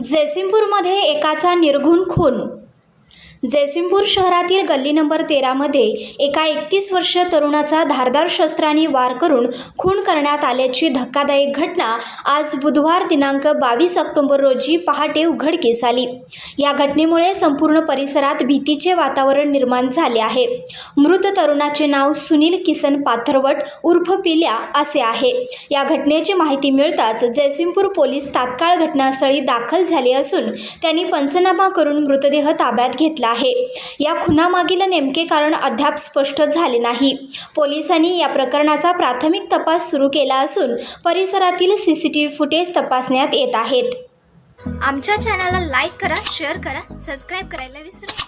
जयसिंगपूरमध्ये एकाचा निर्घृण खून। जयसिंगपूर शहरातील गल्ली नंबर 13 मध्ये एका 31 वर्षीय तरुणाचा धारदार शस्त्राने वार करून खून करण्यात आल्याची धक्कादायक घटना आज बुधवार दिनांक 22 ऑक्टोबर रोजी पहाटे उघडकीस आली। या घटनेमुळे संपूर्ण परिसरात भीतीचे वातावरण निर्माण झाले आहे। मृत तरुणाचे नाव सुनील किसन पाथरवट उर्फ पिल्या असे आहे। या घटनेची माहिती मिळताच जयसिंगपूर पोलीस तात्काळ घटनास्थळी दाखल झाले असून त्यांनी पंचनामा करून मृतदेह ताब्यात घेतला आहे। या खुनामागील नेमके कारण अद्याप स्पष्ट झाले नाही। पोलिसांनी या प्रकरणाचा प्राथमिक तपास सुरू केला असून परिसरातील सीसीटीव्ही फुटेज तपासण्यात येत आहेत। आमच्या चॅनलला लाईक करा, शेअर करा, सबस्क्राइब करायला विसरू नका।